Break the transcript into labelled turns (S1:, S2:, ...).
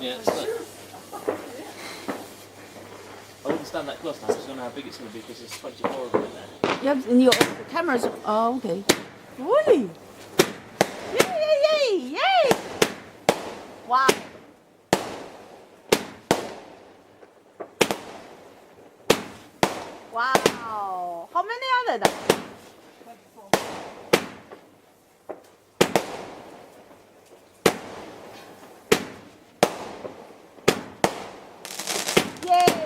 S1: Yeah, it's like, I wouldn't stand that close now because I don't know how big it's going to be because there's 24 of them in there.
S2: Yeah, and your cameras. Oh, okay. Really? Yay! Yay! Yay! Yay! Wow. Wow. How many are there? Yay!